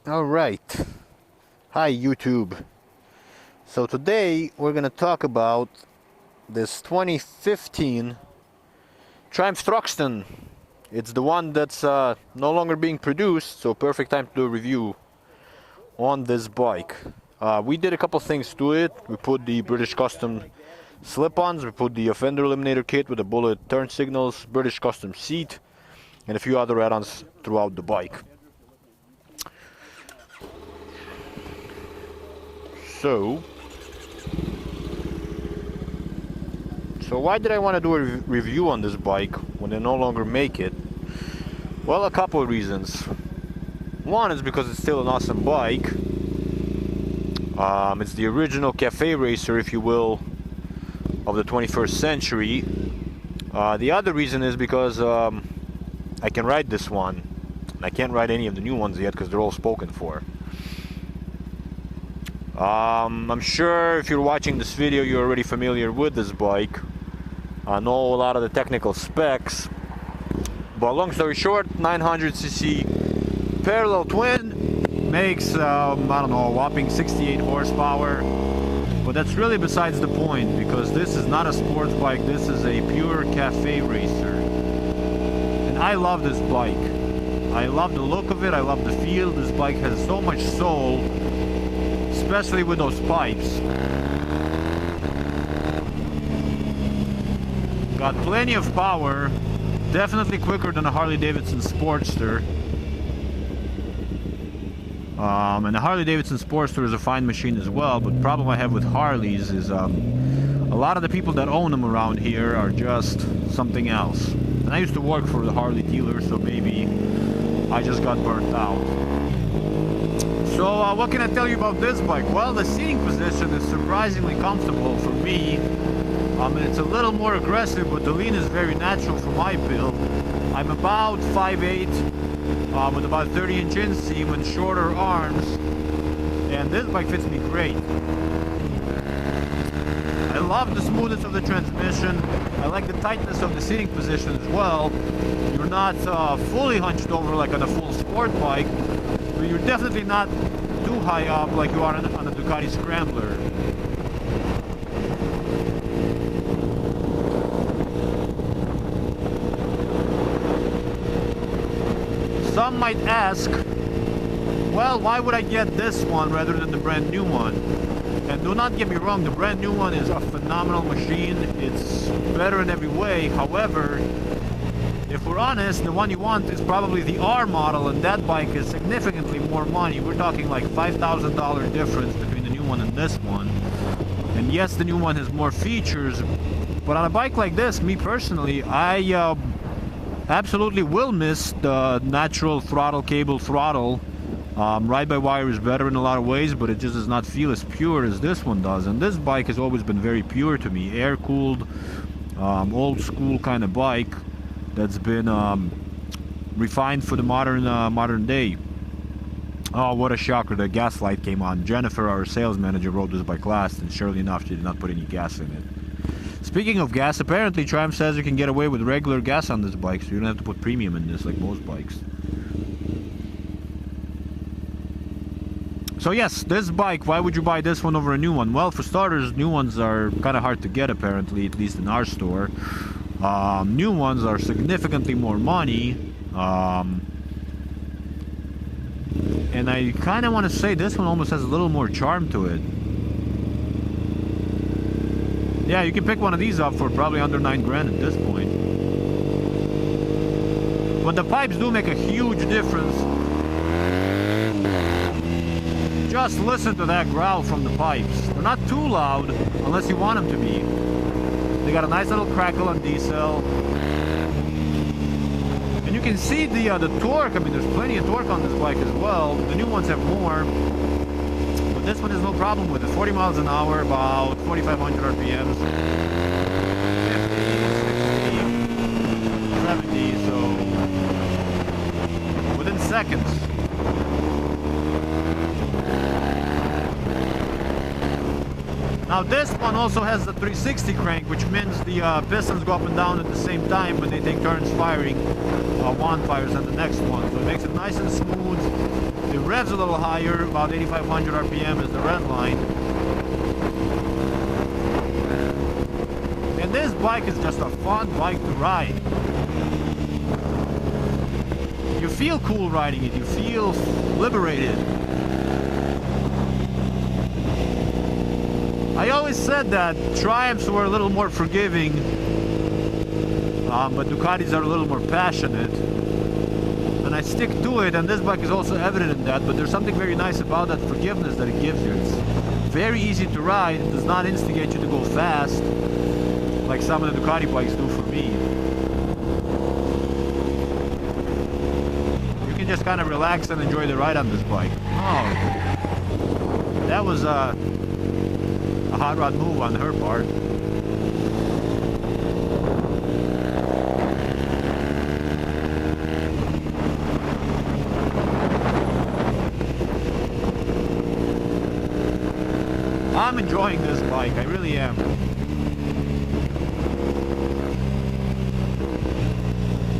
Alright, hi YouTube. So today we're gonna talk about this 2015 Triumph Thruxton. It's the one that's no longer being produced, so perfect time to do a review on this bike. We did a couple things to it. We put the British Custom slip-ons, we put the fender eliminator kit with the bullet turn signals, British Custom seat, and a few other add-ons throughout the bike. So why did I want to do a review on this bike when they no longer make it? Well, a couple of reasons. One is because it's still an awesome bike. It's the original cafe racer, if you will, of the 21st century. The other reason is because I can ride this one. I can't ride any of the new ones yet because they're all spoken for. I'm sure if you're watching this video you're already familiar with this bike. I know a lot of the technical specs, but long story short, 900cc parallel twin makes I don't know, a whopping 68 horsepower, but that's really besides the point, because this is not a sports bike, this is a pure cafe racer. And I love this bike. I love the look of it, I love the feel. This bike has so much soul, especially with those pipes. Got plenty of power, definitely quicker than a Harley-Davidson Sportster. And the Harley-Davidson Sportster is a fine machine as well, but the problem I have with Harleys is a lot of the people that own them around here are just something else. And I used to work for the Harley dealer, so maybe I just got burnt out. So what can I tell you about this bike? Well, the seating position is surprisingly comfortable for me. It's a little more aggressive, but the lean is very natural for my build. I'm about 5'8", with about 30-inch inseam and shorter arms, and this bike fits me great. I love the smoothness of the transmission. I like the tightness of the seating position as well. You're not fully hunched over like on a full sport bike, but you're definitely not too high up like you are on a Ducati Scrambler. Some might ask, well, why would I get this one rather than the brand new one? And do not get me wrong, the brand new one is a phenomenal machine. It's better in every way. However, if we're honest, the one you want is probably the R model, and that bike is significantly more money. We're talking like $5,000 difference between the new one and this one. And yes, the new one has more features, but on a bike like this, me personally, I absolutely will miss the natural throttle, cable throttle. Ride-by-wire is better in a lot of ways, but it just does not feel as pure as this one does. And this bike has always been very pure to me. Air-cooled, old-school kind of bike that's been refined for the modern day. Oh, what a shocker, the gas light came on. Jennifer, our sales manager, rode this bike last, and surely enough, she did not put any gas in it. Speaking of gas, apparently Triumph says you can get away with regular gas on this bike, so you don't have to put premium in this like most bikes. So yes, this bike, why would you buy this one over a new one? Well, for starters, new ones are kind of hard to get apparently, at least in our store. New ones are significantly more money. And I kind of want to say this one almost has a little more charm to it. Yeah, you can pick one of these up for probably under $9 grand at this point. But the pipes do make a huge difference. Just listen to that growl from the pipes. They're not too loud unless you want them to be. They got a nice little crackle on decel. And you can see the torque. I mean, there's plenty of torque on this bike as well. The new ones have more. This one has no problem with it. 40 miles an hour, about 4,500 RPMs. 50, 60, 70, so within seconds. Now this one also has the 360 crank, which means the pistons go up and down at the same time when they take turns firing. One fires and the next one, so it makes it nice and smooth. It revs a little higher, about 8,500 RPM is the red line. And this bike is just a fun bike to ride. You feel cool riding it, you feel liberated. I always said that Triumphs were a little more forgiving, but Ducatis are a little more passionate. And I stick to it, and this bike is also evident in that, but there's something very nice about that forgiveness that it gives you. It's very easy to ride, it does not instigate you to go fast, like some of the Ducati bikes do for me. You can just kind of relax and enjoy the ride on this bike. Oh, that was a hot rod move on her part. I'm enjoying this bike, I really am.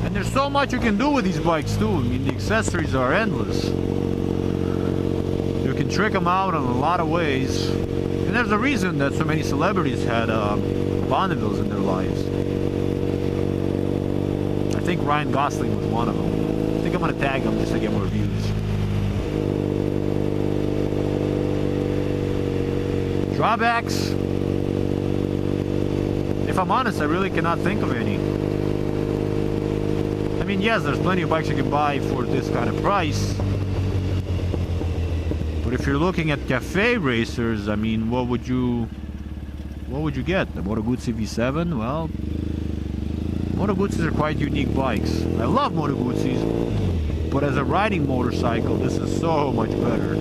And there's so much you can do with these bikes too. I mean, the accessories are endless. You can trick them out in a lot of ways. And there's a reason that so many celebrities had Bonnevilles in their lives. I think Ryan Gosling was one of them. I think I'm going to tag him just to get more views. Drawbacks? If I'm honest, I really cannot think of any. I mean, yes, there's plenty of bikes you can buy for this kind of price. But if you're looking at cafe racers, I mean, what would you get? The Moto Guzzi V7? Well, Moto Guzzis are quite unique bikes. I love Moto Guzzis, but as a riding motorcycle, this is so much better.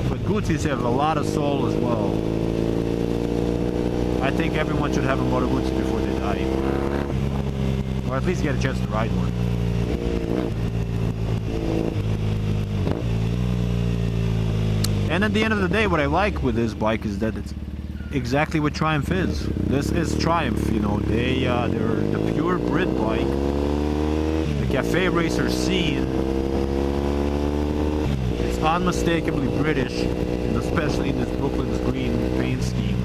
But Guzzis have a lot of soul as well. I think everyone should have a Moto Guzzi before they die. Or at least get a chance to ride one. And at the end of the day, what I like with this bike is that it's exactly what Triumph is. This is Triumph, you know. They're the pure Brit bike. The cafe racer scene. It's unmistakably British, and especially in this Brooklyn's green paint scheme.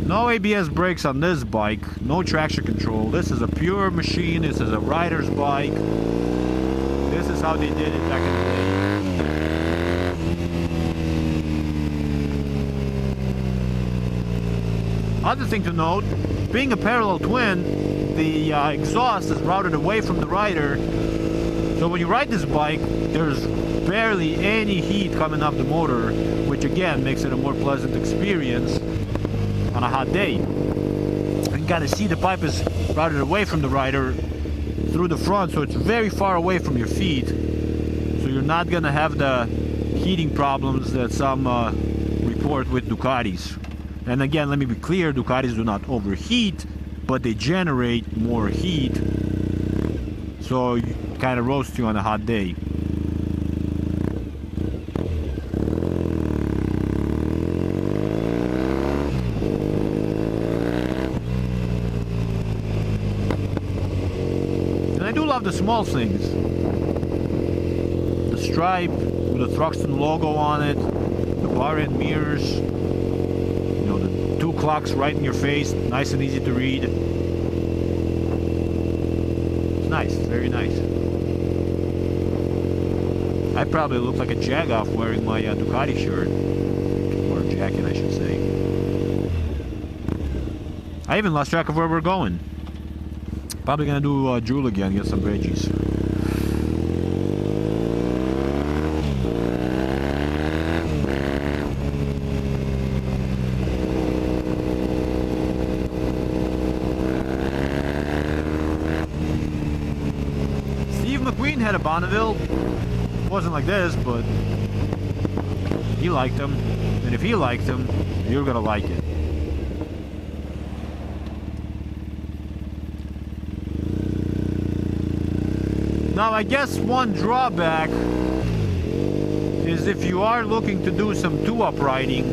No ABS brakes on this bike, no traction control. This is a pure machine, this is a rider's bike. This is how they did it back in the day. Other thing to note, being a parallel twin, the exhaust is routed away from the rider. So when you ride this bike, there's barely any heat coming off the motor, which again makes it a more pleasant experience on a hot day. You can kind of see the pipe is routed away from the rider through the front, so it's very far away from your feet, so you're not gonna have the heating problems that some report with Ducatis. And again, let me be clear, Ducatis do not overheat, but they generate more heat, so it kind of roast you on a hot day. I do love the small things. The stripe with the Thruxton logo on it, the bar end mirrors, you know, the 2 clocks right in your face, nice and easy to read. It's nice, very nice. I probably look like a jagoff wearing my Ducati shirt, or jacket I should say. I even lost track of where we're going. Probably gonna do Jewel again, get some veggies. Steve McQueen had a Bonneville. Wasn't like this, but he liked them. And if he liked them, you're gonna like it. Now, I guess one drawback is if you are looking to do some two-up riding,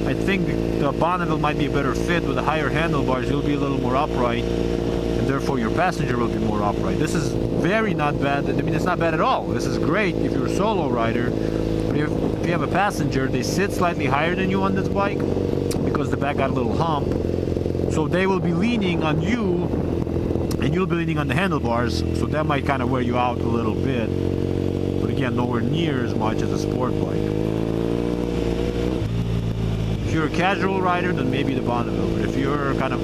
I think the Bonneville might be a better fit. With the higher handlebars, you'll be a little more upright, and therefore your passenger will be more upright. This is very not bad. I mean, it's not bad at all. This is great if you're a solo rider. But if you have a passenger, they sit slightly higher than you on this bike because the back got a little hump. So they will be leaning on you, and you'll be leaning on the handlebars. So that might kind of wear you out a little bit. But again, nowhere near as much as a sport bike. If you're a casual rider, then maybe the Bonneville. But if you're kind of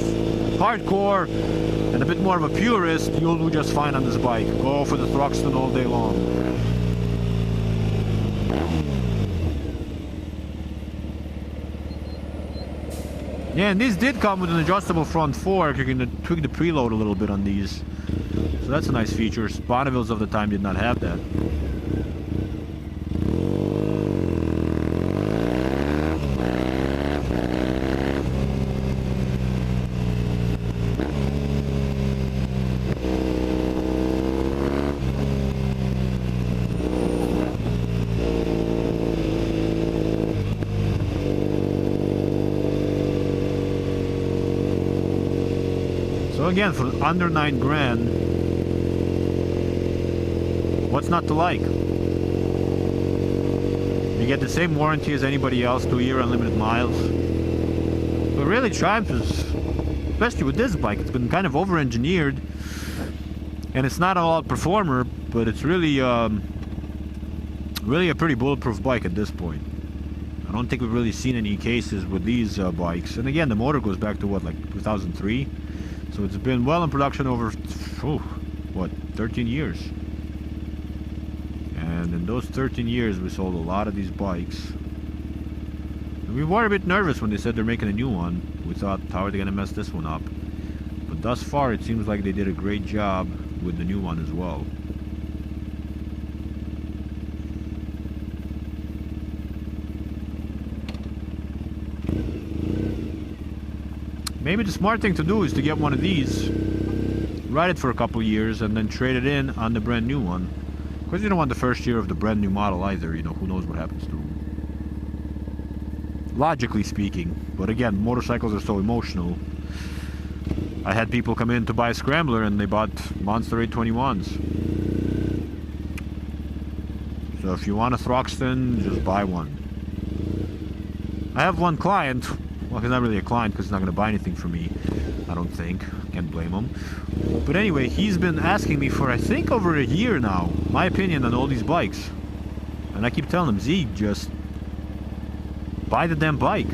hardcore and a bit more of a purist, you'll do just fine on this bike. Go for the Thruxton all day long. Yeah, and these did come with an adjustable front fork. You can tweak the preload a little bit on these. So that's a nice feature. Bonnevilles of the time did not have that. So again, for under 9 grand, what's not to like? You get the same warranty as anybody else, 2-year unlimited miles. But really, Triumph is, especially with this bike, it's been kind of over-engineered, and it's not an all-out performer, but it's really, really a pretty bulletproof bike at this point. I don't think we've really seen any cases with these bikes. And again, the motor goes back to what, like 2003? So it's been well in production over, what, 13 years. And in those 13 years, we sold a lot of these bikes. And we were a bit nervous when they said they're making a new one. We thought, how are they going to mess this one up? But thus far, it seems like they did a great job with the new one as well. Maybe the smart thing to do is to get one of these, ride it for a couple years, and then trade it in on the brand new one. Because you don't want the first year of the brand new model either, you know, who knows what happens to them. Logically speaking. But again, motorcycles are so emotional. I had people come in to buy a Scrambler and they bought Monster 821s. So if you want a Thruxton, just buy one. I have one client. Well, he's not really a client because he's not going to buy anything from me, I don't think. Can't blame him. But anyway, he's been asking me for, I think, over a year now, my opinion on all these bikes. And I keep telling him, Zeke, just buy the damn bike.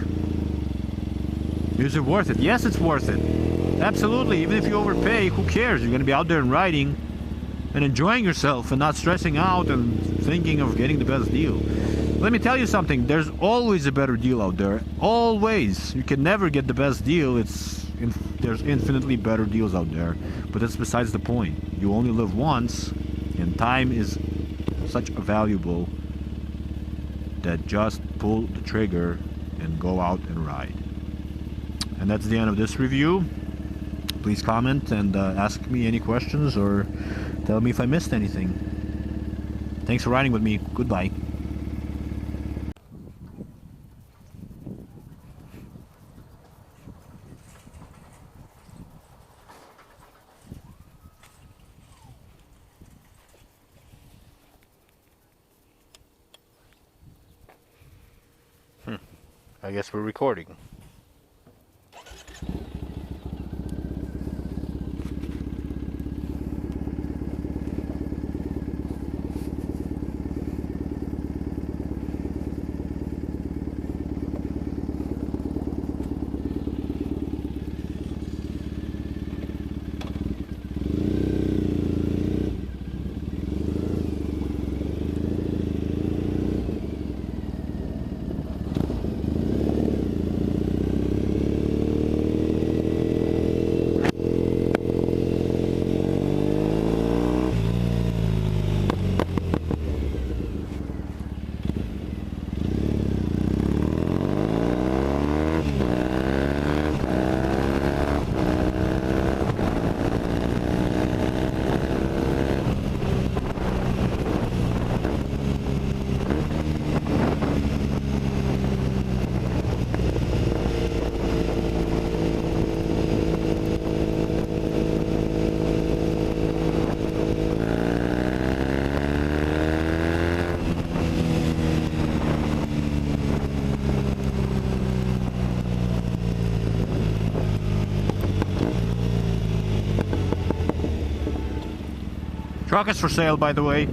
Is it worth it? Yes, it's worth it. Absolutely. Even if you overpay, who cares? You're going to be out there and riding and enjoying yourself and not stressing out and thinking of getting the best deal. Let me tell you something, there's always a better deal out there. Always. You can never get the best deal. There's infinitely better deals out there. But that's besides the point. You only live once, and time is such a valuable that just pull the trigger and go out and ride. And that's the end of this review. Please comment and ask me any questions or tell me if I missed anything. Thanks for riding with me. Goodbye. I guess we're recording. Truck is for sale, by the way.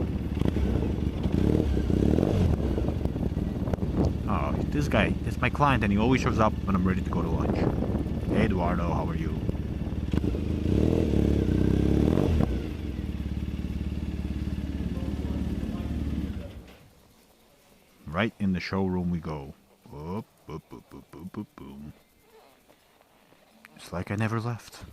Oh, this guy, it's my client, and he always shows up when I'm ready to go to lunch. Hey, Eduardo, how are you? Right in the showroom we go. Boop, boop, boop, boop, boop, boop, boom. It's like I never left.